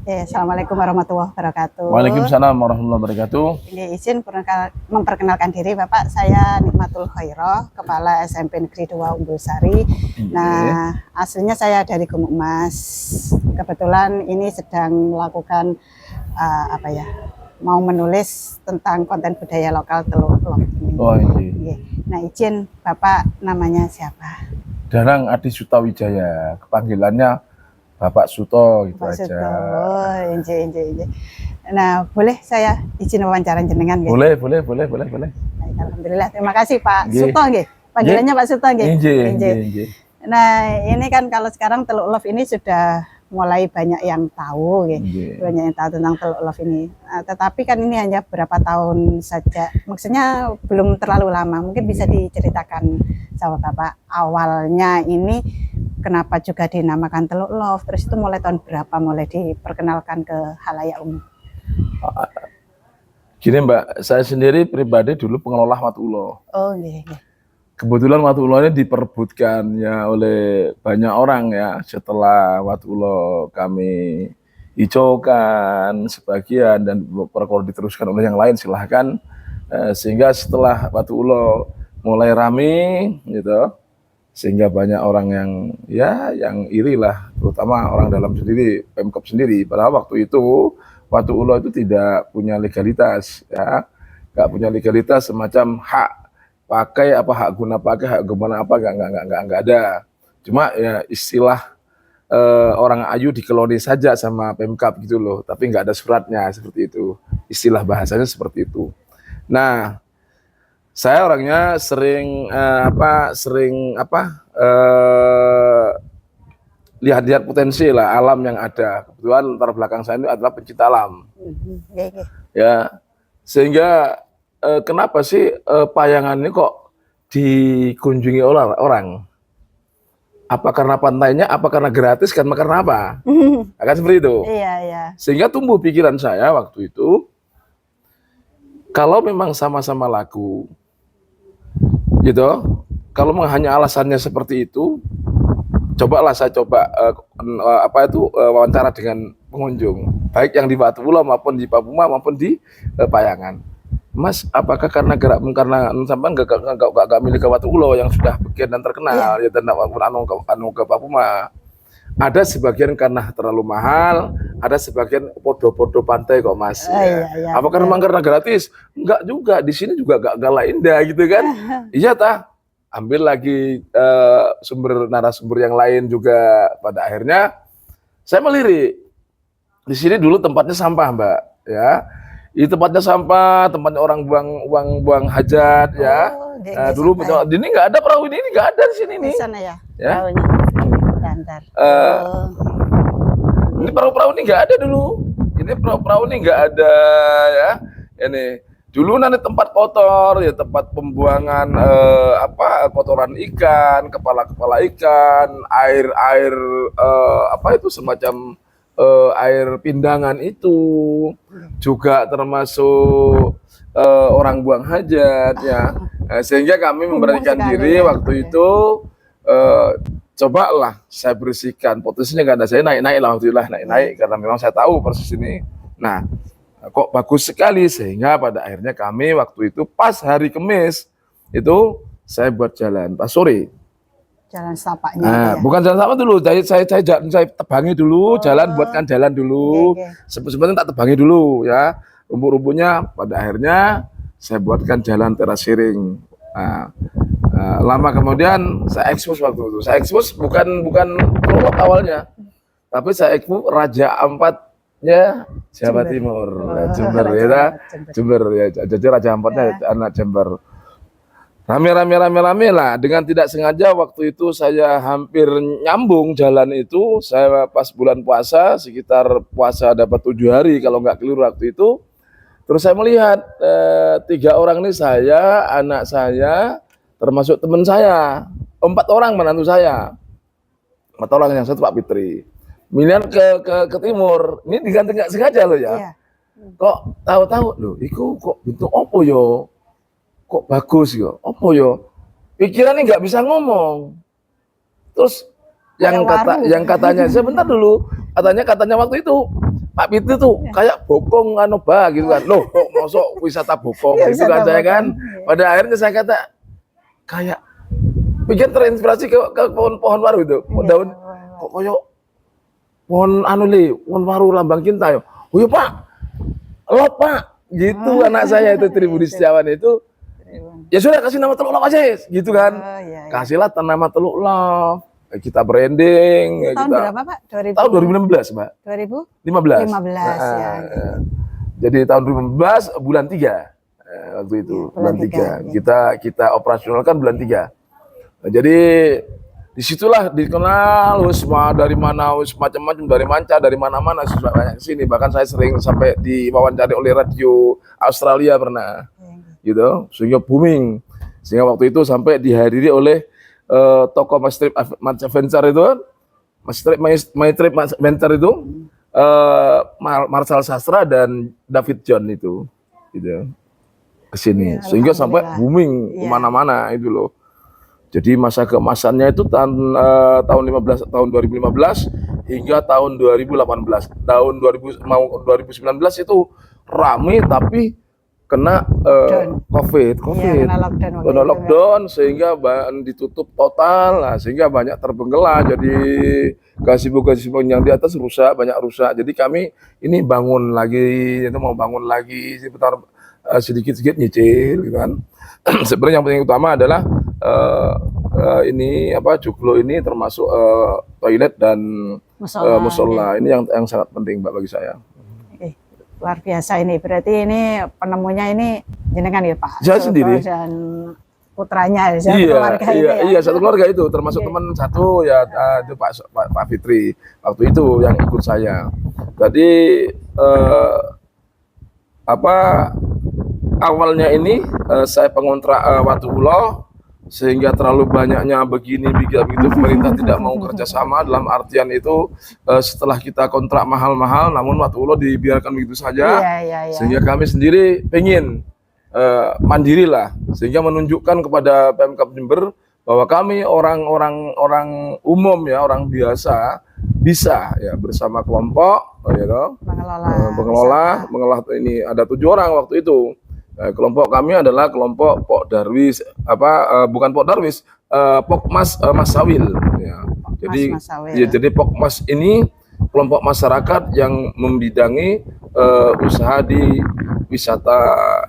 Assalamualaikum warahmatullahi wabarakatuh. Waalaikumsalam warahmatullahi wabarakatuh. Ini izin memperkenalkan diri Bapak, saya Nikmatul Khairah, Kepala SMP Negeri 2 Umbul Sari. Nah, aslinya saya dari Gumuk Mas. Kebetulan ini sedang melakukan mau menulis tentang konten budaya lokal Teluk Lop ini. Oh, iya. Nah, izin Bapak namanya siapa? Darang Adi Sutawijaya, kepanggilannya Bapak Suto gitu Bapak aja. Suto. Oh, inje. Nah, boleh saya izin wawancara jenengan nggih? Boleh. Baik, alhamdulillah. Terima kasih Pak Nggih. Suto nggih. Panggilannya Pak Suto nggih. Inje. Nah, ini kan kalau sekarang Teluk Lop ini sudah mulai banyak yang tahu nggih. Banyak yang tahu tentang Teluk Lop ini. Nah, tetapi kan ini hanya beberapa tahun saja. Maksudnya belum terlalu lama. Mungkin bisa diceritakan sama Bapak awalnya ini kenapa juga dinamakan Teluk Lop, terus itu mulai tahun berapa mulai diperkenalkan ke halayak umum? Gini Mbak, saya sendiri pribadi dulu pengelola Watulo. Oh iya. Kebetulan Watulo ini diperebutkan ya oleh banyak orang ya. Setelah Watulo kami hijaukan sebagian dan kalau diteruskan oleh yang lain silahkan. Sehingga setelah Watulo mulai rame gitu, sehingga banyak orang yang iri lah, terutama orang dalam sendiri, Pemkab sendiri. Padahal waktu itu Watulo itu tidak punya legalitas, ya, nggak punya legalitas semacam hak pakai apa, hak guna pakai, hak guna apa, nggak ada. Cuma ya istilah orang ayu dikeloni saja sama Pemkab gitu loh, tapi nggak ada suratnya seperti itu. Istilah bahasanya seperti itu. Nah, saya orangnya sering lihat-lihat potensi lah alam yang ada. Kebetulan latar belakang saya ini adalah pencinta alam. Ya, sehingga kenapa sih Payangan ini kok dikunjungi oleh orang? Apa karena pantainya? Apa karena gratis? Karena apa? Akan seperti itu. Iya. Sehingga tumbuh pikiran saya waktu itu, kalau memang sama-sama laku, gitu, kalau hanya alasannya seperti itu, saya coba wawancara dengan pengunjung, baik yang di Watulo maupun di Papuma maupun di Payangan. Mas, apakah karena sampai nggak milik Watulo yang sudah begian dan terkenal, ya, dan ke Papuma? Ada sebagian karena terlalu mahal, ada sebagian podo-podo pantai kok Mas. Iya. Apakah memang karena gratis? Enggak juga, di sini juga gak galah indah gitu kan. Iya tah, ambil lagi narasumber yang lain juga. Pada akhirnya saya melirik. Di sini dulu tempatnya sampah Mbak, ya. Ini tempatnya sampah, tempatnya orang buang hajat, ya. Dulu ini nggak ada perahu ini nggak ada di sini nih. Di sana ya. Ini perahu-perahu ini nggak ada dulu. Ini perahu-perahu ini nggak ada ya. Ini dulu nanti tempat kotor ya, tempat pembuangan kotoran ikan, kepala ikan, air itu semacam air pindangan itu juga termasuk orang buang hajat ya. Sehingga kami memberanikan diri waktu itu. Cobalah saya bersihkan, potensinya nggak ada, saya naik alhamdulillah naik karena memang saya tahu persis ini. Nah, kok bagus sekali sehingga pada akhirnya kami waktu itu pas hari Kamis itu saya buat jalan pas sore. Jalan setapaknya. Nah, bukan jalan setapak dulu, saya tebangi dulu, buatkan jalan dulu. Sebenarnya tak tebangi dulu ya, rumput-rumputnya. Pada akhirnya saya buatkan jalan teras siring. Nah, lama kemudian saya ekspos waktu itu. Saya ekspos bukan Teluk awalnya, tapi saya ekspos Raja Ampatnya Jawa Timur, Jember ya. Jadi Raja Ampatnya anak Jember. Rame lah. Dengan tidak sengaja waktu itu saya hampir nyambung jalan itu. Saya pas bulan puasa, sekitar puasa dapat 7 hari kalau nggak keliru waktu itu. Terus saya melihat 3 orang ini, saya, anak saya, termasuk teman saya, 4 orang menantu saya, 4 orang, yang satu Pak Fitri. Milihan ke timur, ini diganti nggak sengaja loh ya. Iya. Kok tahu-tahu loh, itu kok bentuk opo yo, kok bagus yo, opo yo. Pikirannya nggak bisa ngomong. Terus yang katanya sebentar dulu, katanya waktu itu Pak Fitri tuh kayak bokong anoba gitu kan. Loh, kok masuk wisata bokong Iya, gitu wisata kan saya bokong. kan. Pada akhirnya saya kata kayak bikin terinspirasi ke pohon waru itu. Daun kok koyo pohon anu li, pohon waru lambang cinta yo. Oh iya Pak. Lop Pak. Gitu anak saya itu Tribudi Setiawan itu. Ya sudah kasih nama Teluk Lop aja gitu kan. Oh, iya, iya. Kasihlah nama Teluk Lop. Kita branding. Tahun kita, berapa Pak? tahun 2016 Pak. 2015 15. ya. Jadi tahun 2015 bulan 3 waktu itu Ya, bulan 3 ya. kita operasionalkan bulan 3. Nah, jadi disitulah dikenal dari mana macam-macam dari manca dari mana-mana banyak sini, bahkan saya sering sampai diwawancari oleh radio Australia pernah gitu, sehingga booming, sehingga waktu itu sampai dihadiri oleh tokoh My Trip Adventure itu, My Trip Adventure itu Marcel Sastra dan David John itu gitu kesini, Ya, sehingga sampai booming kemana-mana itu loh. Jadi masa keemasannya itu tahun 2015 hingga tahun 2018. Tahun 2019 itu rame tapi kena COVID, ya, kena lockdown sehingga ditutup total, nah, sehingga banyak terbengkelah. Jadi gazebo yang di atas rusak, banyak rusak. Jadi kami ini bangun lagi, itu mau bangun lagi sebentar, sedikit-sedikit nyicil, gitu kan. Sebenarnya yang paling utama adalah ini apa joglo ini termasuk toilet dan musola. Ini yang sangat penting Mbak bagi saya. Luar biasa ini, berarti ini penemunya ini jenengan ya Pak? Saya sendiri dan putranya, keluarga ini ya? Iya, satu keluarga itu, termasuk teman satu ya, itu Pak Fitri waktu itu yang ikut saya. Jadi awalnya ini saya pengontrak Watuwulo, sehingga terlalu banyaknya begini begitu pemerintah tidak mau kerjasama, dalam artian itu setelah kita kontrak mahal-mahal namun Watuwulo dibiarkan begitu saja. Sehingga kami sendiri pengen mandiri lah, sehingga menunjukkan kepada Pemkab Jember bahwa kami orang umum ya, orang biasa bisa ya bersama kelompok gitu, mengelola ini. Ada 7 orang waktu itu. Kelompok kami adalah kelompok Pok Darwis, bukan Pok Darwis, Pokmas Masawil. Ya. Jadi Pokmas ini kelompok masyarakat yang membidangi usaha di wisata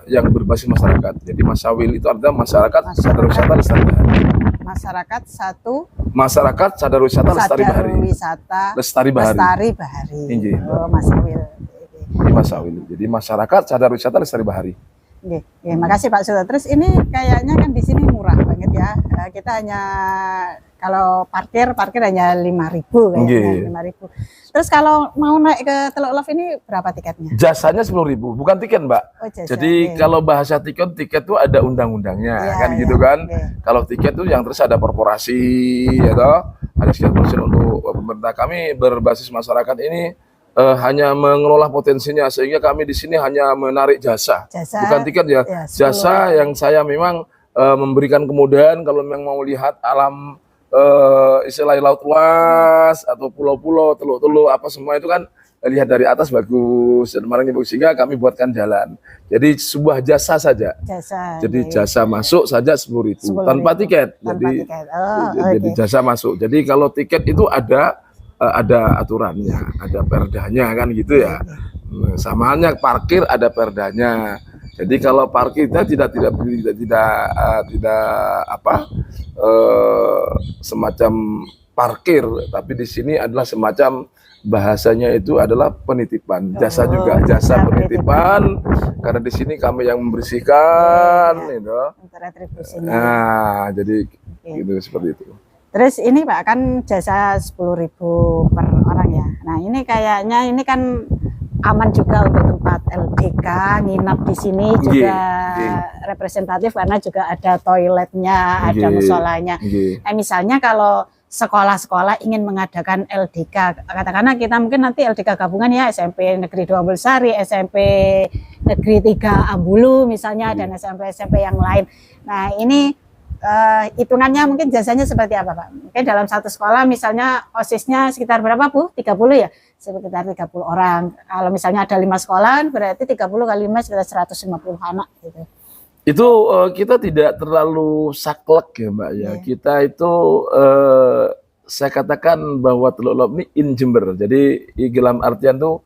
yang berbasis masyarakat. Jadi Masawil itu adalah masyarakat sadar wisata lestari bahari. Masyarakat sadar wisata lestari bahari. Oh, Masawil. Ini Masawil. Jadi masyarakat sadar wisata lestari bahari. Ya, makasih Pak Suto. Terus ini kayaknya kan di sini murah banget ya. Kita hanya kalau parkir hanya 5.000 kayaknya, 5.000. Terus kalau mau naik ke Teluk Love ini berapa tiketnya? Jasanya 10.000, bukan tiket Mbak. Jadi kalau bahasa tiket itu ada undang-undangnya kan gitu kan. Kalau tiket itu yang terus ada korporasi ya toh, ada sekian persen untuk pemerintah. Kami berbasis masyarakat ini hanya mengelola potensinya, sehingga kami di sini hanya menarik jasa, bukan tiket ya. Jasa yang saya memang memberikan kemudahan kalau memang mau lihat alam istilah laut luas atau pulau-pulau, teluk-teluk apa semua itu kan lihat dari atas bagus dan sehingga kami buatkan jalan. Jadi sebuah jasa saja. Jadi jasa masuk saja 10.000 tanpa tiket. Jadi jasa masuk. Jadi kalau tiket itu ada aturannya, ada perdanya kan gitu ya. Sama halnya parkir ada perdanya. Jadi kalau parkir kita tidak semacam parkir, tapi di sini adalah semacam bahasanya itu adalah penitipan, jasa juga, jasa penitipan, karena di sini kami yang membersihkan, gitu. Nah, jadi gitu seperti itu. Terus ini Pak kan jasa 10.000 per orang ya. Nah ini kayaknya ini kan aman juga untuk tempat LDK nginap di sini juga representatif karena juga ada toiletnya, ada musolanya. Misalnya kalau sekolah-sekolah ingin mengadakan LDK, katakanlah kita mungkin nanti LDK gabungan ya, SMP Negeri 2 Bulsari, SMP Negeri 3 Ambulu misalnya, dan SMP yang lain. Nah ini hitungannya mungkin jasanya seperti apa Pak? Mungkin dalam satu sekolah misalnya OSIS-nya sekitar berapa Bu? 30 ya? Sekitar 30 orang. Kalau misalnya ada 5 sekolah berarti 30 kali 5 sekitar 150 anak gitu. Itu kita tidak terlalu saklek ya Mbak ya. Kita itu saya katakan bahwa Teluk Lop ini in Jember. Jadi dalam artian tuh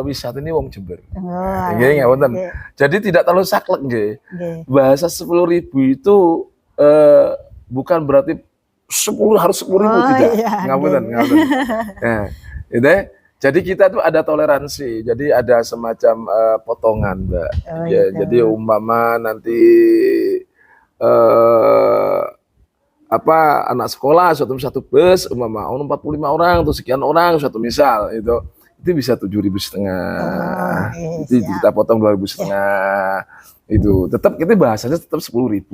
wisata ini wong Jember. Nggih, ngoten. Jadi tidak terlalu saklek nggih. Bahasa 10.000 itu bukan berarti 10 harus 10.000 tidak. Ngapunten. Nah, itu jadi kita tuh ada toleransi. Jadi ada semacam potongan, Mbak. Jadi umpama nanti anak sekolah satu bus umpama 45 orang atau sekian orang suatu misal itu bisa 7.500. Itu kita potong 2.500. Itu tetap kita bahasanya tetap 10.000.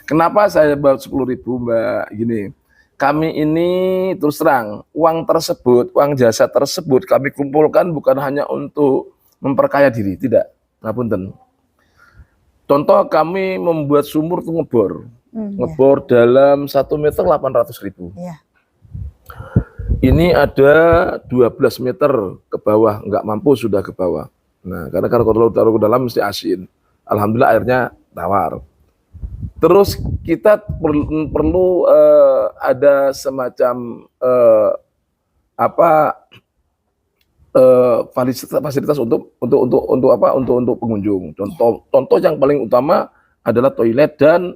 Kenapa saya bawa 10.000 Mbak? Gini, kami ini terus terang uang tersebut, uang jasa tersebut kami kumpulkan bukan hanya untuk memperkaya diri, tidak. Ngapunten. Contoh kami membuat sumur tuh ngebor dalam 1 meter 800.000. Ini ada 12 meter ke bawah, nggak mampu sudah ke bawah. Nah, karena kalau taruh ke dalam mesti asin. Alhamdulillah airnya tawar. Terus kita perlu ada semacam fasilitas untuk pengunjung. Contoh yang paling utama adalah toilet dan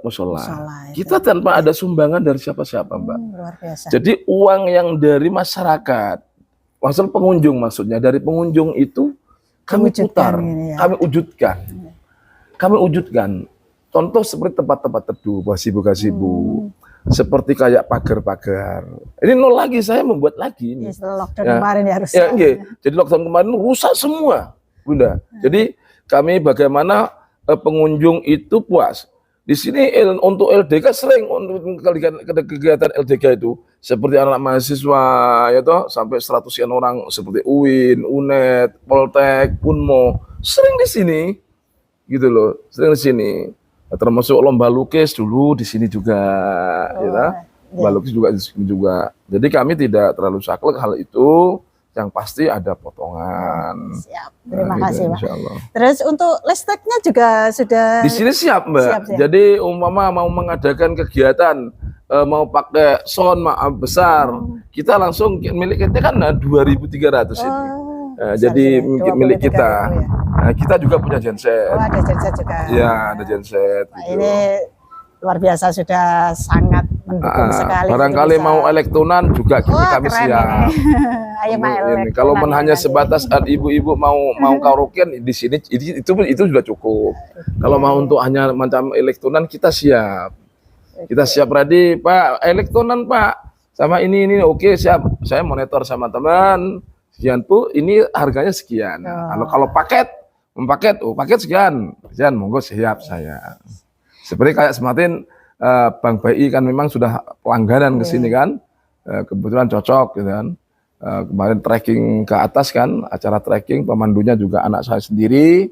musola. Kita tanpa ada sumbangan dari siapa-siapa, Mbak. Luar biasa. Jadi uang yang dari masyarakat, maksud pengunjung maksudnya, dari pengunjung itu kami putar, kami wujudkan. Contoh seperti tempat-tempat teduh, gazebo, seperti kayak pagar-pagar. Ini nol lagi, saya membuat lagi ini. Lockdown kemarin ya harus. Jadi lockdown kemarin rusak semua, Bunda. Jadi kami bagaimana pengunjung itu puas. Di sini untuk LDK sering untuk kegiatan LDK itu seperti anak mahasiswa ya toh sampai 100-an orang seperti UIN, UNED, Poltek, Unmo sering di sini gitu loh, sering di sini. Termasuk lomba lukis dulu di sini juga, lomba lukis juga di sini juga. Jadi kami tidak terlalu saklek hal itu. Yang pasti ada potongan. Siap. Terima kasih, Pak. Terus untuk listriknya juga sudah di sini siap, Mbak. Siap. Jadi umpama mau mengadakan kegiatan mau pakai sound besar, kita langsung milik kita kan 2.300 ini. Jadi milik kita. Nah, kita juga punya genset. Ada genset juga. Iya, ada genset. Nah, gitu. Ini luar biasa, sudah sangat mendukung sekali. Barangkali mau elektronan juga kami siap. Kalau hanya sebatas ibu-ibu mau karaokean di sini itu sudah cukup. Kalau mau untuk hanya macam elektronan kita siap. Kita siap ready, Pak. Elektronan, Pak. Sama ini oke, siap. Saya monitor sama teman. Sekian Bu, ini harganya sekian. Kalau paket paket sekian monggo siap saya. Seperti kayak sematin Bang BI kan memang sudah pelanggaran ke sini kan, kebetulan cocok gitu kan. Kemarin trekking ke atas kan, acara trekking, pemandunya juga anak saya sendiri.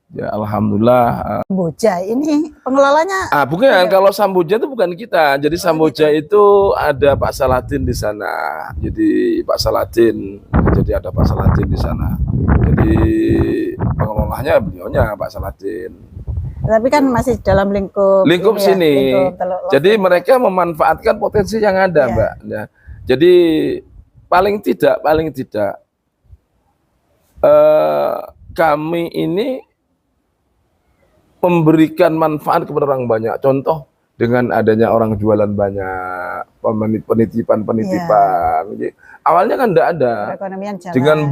Ya alhamdulillah. Samboja ini pengelolanya? Bukan, kalau Samboja itu bukan kita. Jadi Samboja itu ada Pak Saladin di sana. Jadi Pak Saladin, jadi ada Pak Saladin di sana. Jadi pengelolanya beliaunya Pak Saladin. Tapi kan masih dalam lingkup sini. Jadi mereka memanfaatkan potensi yang ada, Mbak. Ya. Jadi paling tidak kami ini memberikan manfaat kepada orang banyak. Contoh dengan adanya orang jualan banyak, penitipan. Jadi, awalnya kan tidak ada. Dengan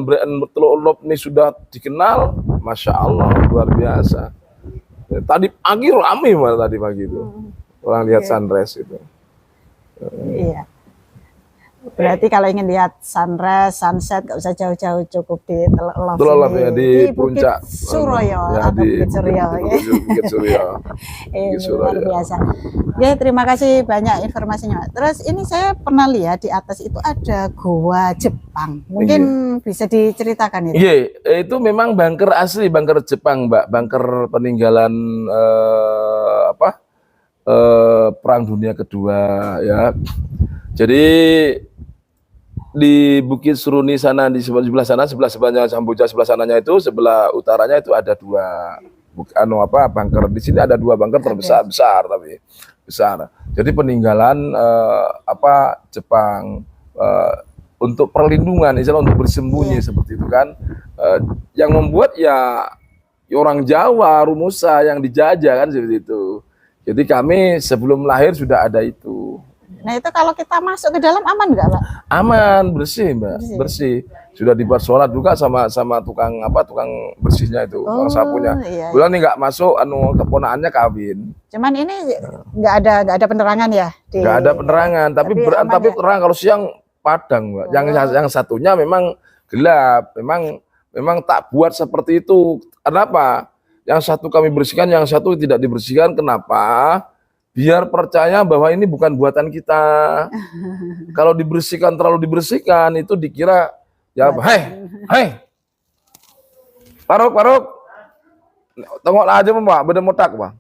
brand Teluk Lop ini sudah dikenal, Masya Allah luar biasa. Tadi pagi ramai malah tadi pagi itu orang lihat sunrise itu. Iya. Berarti kalau ingin lihat sunrise, sunset nggak usah jauh-jauh, cukup di Teluk Love Teluk Love ini, ya, di puncak Bukit Suroyo ya, atau Bukit Suryo. Bukit Suryo. Ini Bukit luar Suryo. biasa. Ya, terima kasih banyak informasinya. Terus ini saya pernah lihat di atas itu ada gua Jepang. Mungkin bisa diceritakan itu. Iya, itu memang bunker asli, bunker Jepang, Mbak. Bunker peninggalan Perang Dunia Kedua ya. Jadi di Bukit Seruni sana, di sebelah sana, sebelahnya Samboja, sebelah sananya itu, sebelah utaranya itu ada dua bunker. Di sini ada dua bunker terbesar, tapi besar. Jadi peninggalan Jepang untuk perlindungan, istilah untuk bersembunyi seperti itu kan. Yang membuat ya orang Jawa, Rumusa yang dijajah kan seperti itu. Jadi kami sebelum lahir sudah ada itu. Nah itu kalau kita masuk ke dalam aman nggak, Pak? Aman, bersih, Mbak, bersih. Sudah dibuat sholat juga sama tukang bersihnya itu, tukang sapunya. Bulan ini nggak masuk, keponakannya kawin. Cuman ini nggak ada penerangan ya? Nggak ada penerangan, tapi terang kalau siang padang, Mbak. Yang satunya memang gelap, memang tak buat seperti itu. Kenapa? Yang satu kami bersihkan, yang satu tidak dibersihkan. Kenapa? Biar percaya bahwa ini bukan buatan kita. Kalau terlalu dibersihkan itu dikira ya hei Paruk tengok aja Pak, beda motak Pak.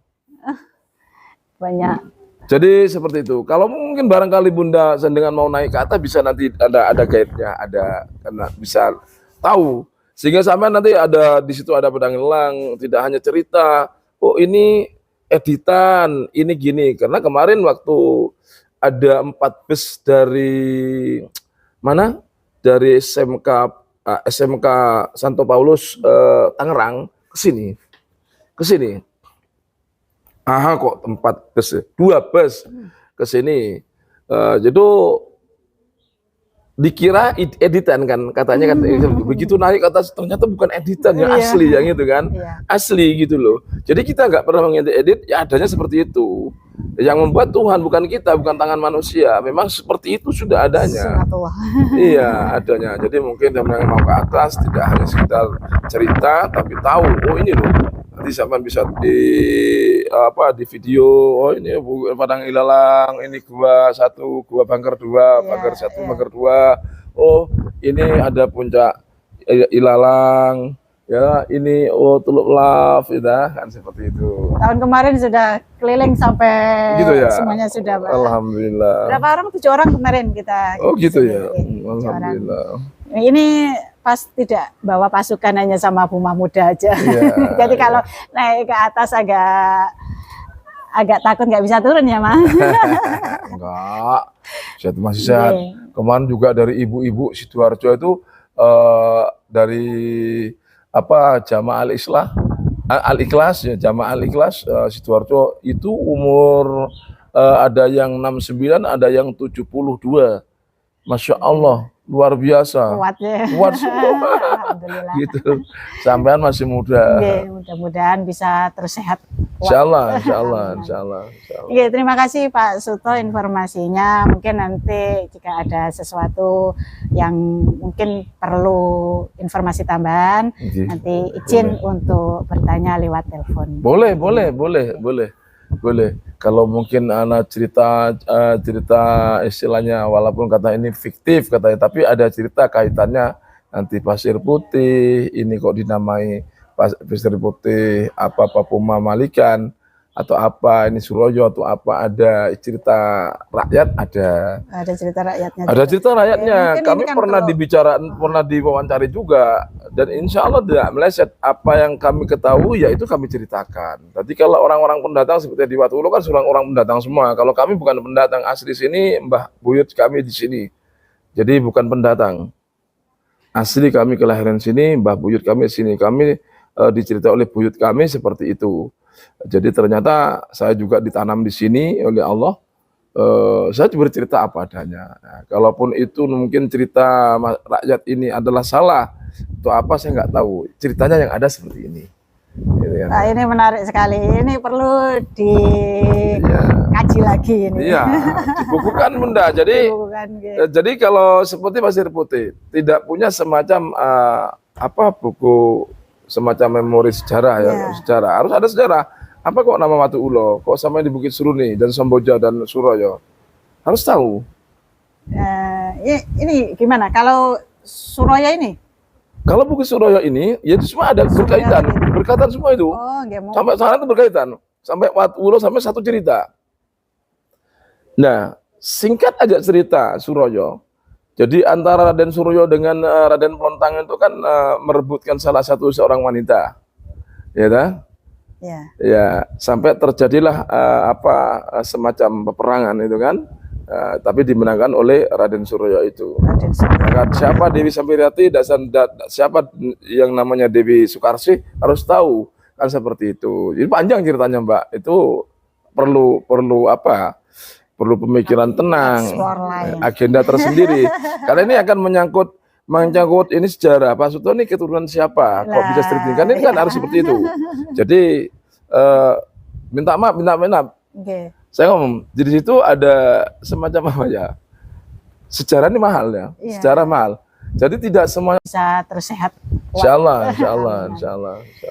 Banyak. Jadi seperti itu. Kalau mungkin barangkali Bunda dengan mau naik ke atas bisa nanti ada guide-nya, karena bisa tahu. Sehingga sampai nanti di situ ada pedang elang, tidak hanya cerita, oh ini editan, ini gini. Karena kemarin waktu ada 4 bus dari mana? Dari SMK Santo Paulus Tangerang ke sini. Aha kok 4 bus, 2 bus ke sini. Jadi dikira editan kan, katanya kan begitu naik ke atas ternyata bukan editan yang asli yang itu kan, asli gitu loh. Jadi kita nggak pernah mengedit, ya adanya seperti itu. Yang membuat Tuhan bukan kita, bukan tangan manusia. Memang seperti itu sudah adanya. Iya, adanya. Jadi mungkin yang mau ke atas tidak hanya sekedar cerita, tapi tahu, oh ini loh. Nanti sampai bisa di video, oh ini Padang Ilalang, ini gua 1, gua bunker 2, bunker 1, bunker 2. Oh, ini ada puncak Ilalang. Ya, ini Teluk Love, ya, kan seperti itu. Tahun kemarin sudah keliling sampai gitu ya? Semuanya sudah, Pak. Alhamdulillah. Berapa orang? 7 orang kemarin kita. Oh gitu ya. Alhamdulillah. Ini pas tidak bawa pasukan, hanya sama Bu Mahmuda aja. Jadi kalau naik ke atas agak takut nggak bisa turun ya, Mas? Enggak. Saya masih sehat. Kemarin juga dari ibu-ibu Sidoarjo itu dari Jamaah Al-Ikhlas ya, Jamaah Al-Ikhlas Sidoarjo itu umur ada yang 69, ada yang 72. Masya Allah, luar biasa. Kuat semua. Gitu. Sampean masih muda. Mudah-mudahan bisa terus sehat. Insya Allah. Terima kasih Pak Suto informasinya. Mungkin nanti jika ada sesuatu yang mungkin perlu informasi tambahan, nanti izin untuk bertanya lewat telepon. Boleh. Kalau mungkin anak cerita istilahnya, walaupun kata ini fiktif katanya, tapi ada cerita kaitannya nanti Pasir Putih, ini kok dinamai Pasir Putih Papuma Malikan atau apa ini Suroyo atau apa, ada cerita rakyat, ada cerita rakyatnya. Ada cerita rakyatnya. Kami kan pernah diwawancari juga, dan insya Allah tidak meleset. Apa yang kami ketahui ya itu kami ceritakan. Jadi kalau orang-orang pendatang seperti di Watu Ulo kan orang pendatang semua. Kalau kami bukan pendatang asli sini, Mbah Buyut kami di sini. Jadi bukan pendatang asli, kami kelahiran sini, Mbah Buyut kami di sini. Kami dicerita oleh buyut kami seperti itu. Jadi ternyata saya juga ditanam di sini oleh Allah. Saya bercerita apa adanya. Nah, kalaupun itu mungkin cerita rakyat ini adalah salah atau apa, saya nggak tahu. Ceritanya yang ada seperti ini. Ini menarik sekali. Ini perlu kaji lagi ini. Iya, dibukukan Bunda. Jadi Dibukukan, gitu. jadi kalau seperti Pasir Putih tidak punya semacam buku semacam memori sejarah ya, Iya. sejarah. Harus ada sejarah. Apa kok nama Watu Ulo? Kok sampai di Bukit Seruni dan Semboja dan Suroyo? Harus tahu. Ini gimana kalau Suraya ini? Kalau Bukit Suroyo ini ya semua ada berkaitan semua itu. Oh, nggak mau. Sampai sana itu berkaitan. Sampai Watu Ulo sampai satu cerita. Nah, singkat aja cerita Suroyo. Jadi antara Raden Suroyo dengan Raden Plontang itu kan merebutkan salah satu seorang wanita, ya kan? Ya. Ya, sampai terjadilah semacam peperangan itu kan, tapi dimenangkan oleh Raden Suroyo itu. Raden Suroyo. Maka siapa Dewi Sampirati dan siapa yang namanya Dewi Sukarsih harus tahu kan seperti itu. Jadi panjang ceritanya Mbak. Itu perlu pemikiran tenang, agenda tersendiri. Karena ini akan menyangkut ini sejarah. Pak Suto ini keturunan siapa? Kok bisa seperti ini? Kan ini kan harus seperti itu. Jadi minta maaf. Okay. Saya ngomong di situ ada semacam apa ya? Sejarah ini mahal ya, sejarah mahal. Jadi tidak semuanya bisa terus sehat. Insya Allah.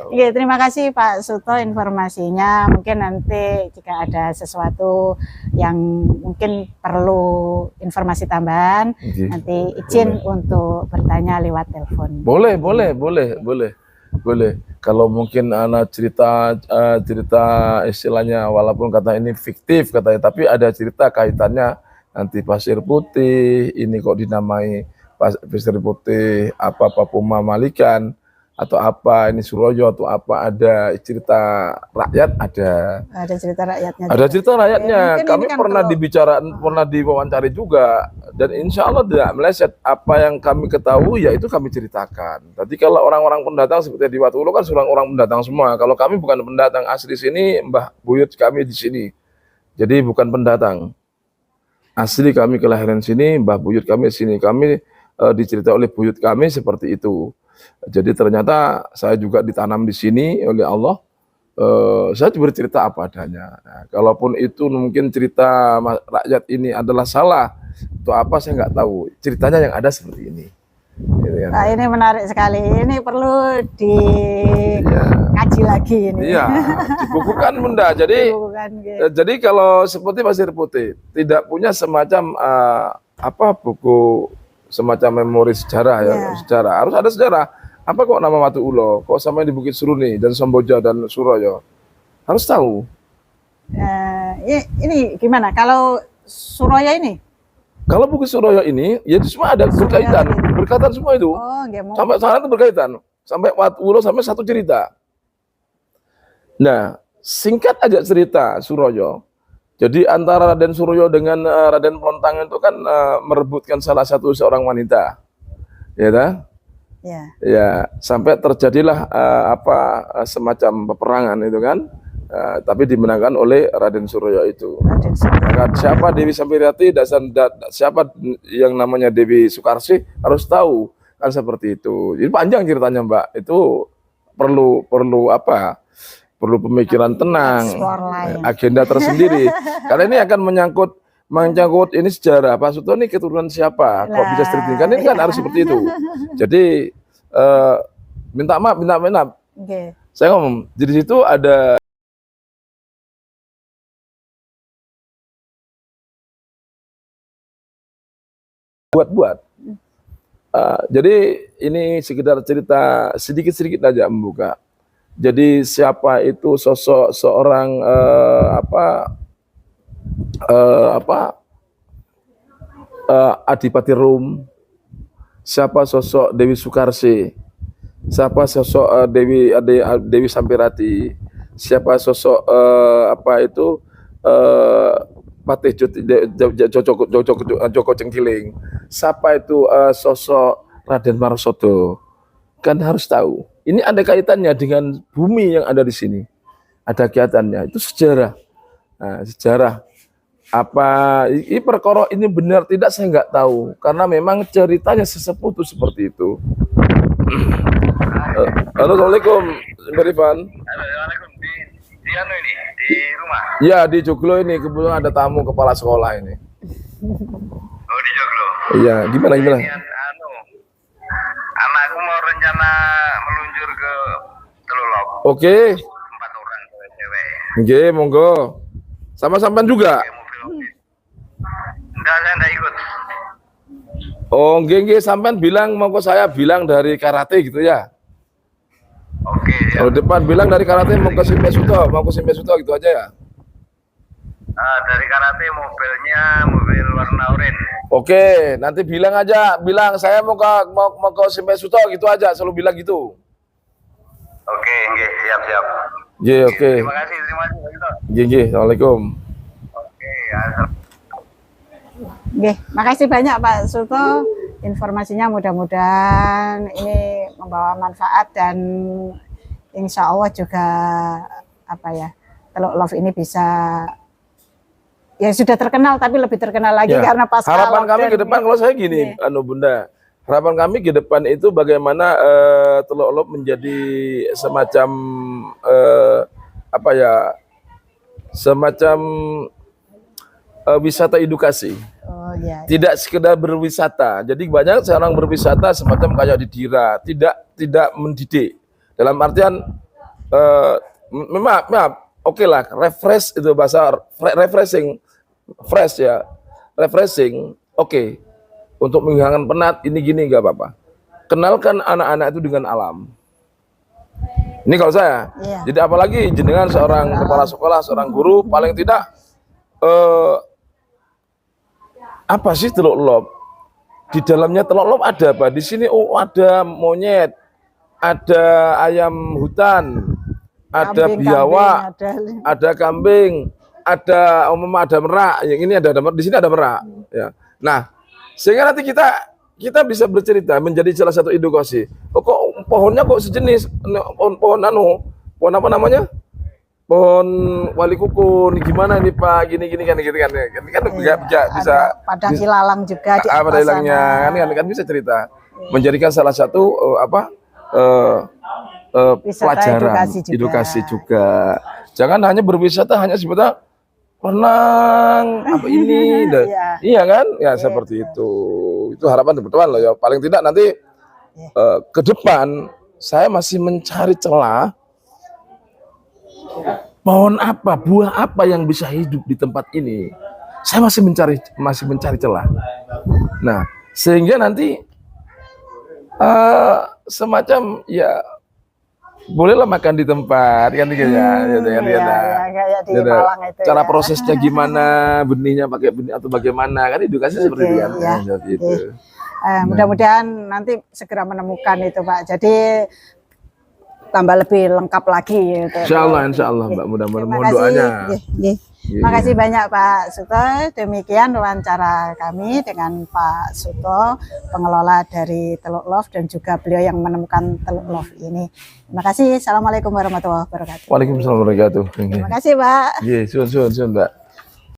Oke, terima kasih Pak Suto informasinya. Mungkin nanti jika ada sesuatu yang mungkin perlu informasi tambahan, nanti izin untuk bertanya lewat telepon. Boleh. Kalau mungkin anak cerita istilahnya walaupun kata ini fiktif katanya, tapi ada cerita kaitannya nanti Pasir Putih ini kok dinamai Pasir Putih apa Puma Malikan atau apa ini Suroyo atau apa, ada cerita rakyat, ada cerita rakyatnya. Ada cerita rakyatnya. Kami kan pernah pernah diwawancari juga, dan insya Allah tidak meleset. Apa yang kami ketahui ya itu kami ceritakan. Tadi kalau orang-orang pendatang seperti di Watu Ulo kan orang pendatang semua. Kalau kami bukan pendatang asli sini, Mbah Buyut kami di sini. Jadi bukan pendatang asli, kami kelahiran sini, Mbah Buyut kami di sini. Kami dicerita oleh buyut kami seperti itu. Jadi ternyata saya juga ditanam di sini oleh Allah. Saya bercerita apa adanya. Nah, kalaupun itu mungkin cerita rakyat ini adalah salah atau apa, saya nggak tahu. Ceritanya yang ada seperti ini. Gitu ya. Nah, ini menarik sekali. Ini perlu dikaji lagi ini. Iya, dibukukan Bunda. Jadi jadi kalau seperti Pasir Putih tidak punya semacam buku semacam memori sejarah ya, sejarah. Harus ada sejarah. Apa kok nama Watu Ulo? Kok sampai di Bukit Seruni dan Semboja dan Suroyo? Harus tahu. Ini gimana kalau Suroyo ini? Kalau Bukit Suroyo ini ya semua ada berkaitan semua itu. Oh, nggak mau. Sampai sana itu berkaitan. Sampai Watu Ulo sampai satu cerita. Nah, singkat aja cerita Suroyo. Jadi antara Raden Suroyo dengan Raden Plontang itu kan merebutkan salah satu seorang wanita, ya kan? Ya, sampai terjadilah semacam peperangan itu kan, tapi dimenangkan oleh Raden Suroyo itu. Maka siapa Dewi Sampirati dan siapa yang namanya Dewi Sukarsih harus tahu kan seperti itu. Jadi panjang ceritanya Mbak. Itu perlu pemikiran tenang, agenda tersendiri. Karena ini akan menyangkut ini sejarah. Pak Suto ini keturunan siapa? Kok bisa seperti ini? Kan ini kan harus seperti itu. Jadi minta maaf. Okay. Saya ngomong di situ ada buat. Jadi ini sekedar cerita sedikit aja membuka. Jadi siapa itu sosok seorang Adipati Rum, siapa sosok Dewi Sukarsih, siapa sosok Dewi Sampirati, siapa sosok Patih Joko Cengkiling, siapa itu sosok Raden Marsodo, kan harus tahu. Ini ada kaitannya dengan bumi yang ada di sini. Ada kaitannya. Itu sejarah. Nah, sejarah. Apa ini perkara ini benar tidak saya nggak tahu. Karena memang ceritanya sesepuh itu seperti itu. Halo, Assalamualaikum, Mbak Rifan. Assalamualaikum. Di rumah. Ya di Joglo ini kebetulan ada tamu kepala sekolah ini. Oh di Joglo. Iya, gimana? Ini anakku mau rencana meluncur ke Telulok. Oke. 4 orang cewek. Oke, monggo. Sama sampan juga. Pakai mobil. Enggak, saya enggak ikut. Oh, nggih sampean bilang mau ke saya bilang dari karate gitu ya. Oke, ya. Kalau depan bilang dari karate mau ke Simpesuto gitu aja ya. Dari karate mobilnya mobil warna oranye. Oke, nanti bilang saya mau ke Simpesuto gitu aja, selalu bilang gitu. Oke, nggih, siap. Nggih, oke. Terima kasih Pak Ito. Nggih, Assalamualaikum. Oke, Oke, makasih banyak Pak Suto. Informasinya mudah-mudahan ini membawa manfaat dan insya Allah juga Teluk Love ini bisa ya sudah terkenal tapi lebih terkenal lagi Ya, karena pasca harapan kami lockdown ke depan ini. kalau saya gini, Bunda. Harapan kami ke depan itu bagaimana Teluk Love menjadi semacam semacam wisata edukasi. Oh ya. Tidak sekedar berwisata. Jadi banyak seorang berwisata semacam kayak di Dira, tidak mendidik. Dalam artian oke lah, refresh itu bahasa refreshing, fresh ya, refreshing. Oke. Untuk menghilangkan penat ini gini nggak apa-apa. Kenalkan anak-anak itu dengan alam. Ini kalau saya. Iya. Jadi apalagi jenengan seorang kepala sekolah, seorang guru, paling tidak apa sih Teluk Love? Di dalamnya Teluk Love ada apa? Di sini ada monyet, ada ayam hutan, ada biawak, ada kambing, ada merak. Yang ini ada di sini ada merak. Ya. Nah, sehingga nanti kita bisa bercerita menjadi salah satu edukasi. Oh, kok pohonnya kok sejenis pohon apa namanya? Pohon wali kukun, gimana nih Pak, gini kan gitu kan bisa padang ilalang juga di apa ilangnya kan bisa cerita, menjadikan salah satu pelajaran edukasi juga. Jangan hanya berwisata hanya sebentar renang apa ini iya kan ya seperti itu harapan teman-teman loh ya, paling tidak nanti ke depan saya masih mencari celah. Pohon apa, buah apa yang bisa hidup di tempat ini? Saya masih mencari celah. Nah, sehingga nanti semacam ya bolehlah makan di tempat kan gitu ya. Cara prosesnya gimana, benihnya pakai benih atau bagaimana kan edukasi seperti itu kan. Itu. Mudah-mudahan nanti segera menemukan itu Pak. Jadi tambah lebih lengkap lagi gitu. Insya Allah Mbak, mudah-mudahan mohon doanya. Terima kasih banyak Pak Suto. Demikian wawancara kami dengan Pak Suto, pengelola dari Teluk Love dan juga beliau yang menemukan Teluk Love ini. Terima kasih. Assalamualaikum warahmatullahi wabarakatuh. Waalaikumsalam warahmatullahi wabarakatuh. Terima kasih Pak. Iya, sun Mbak.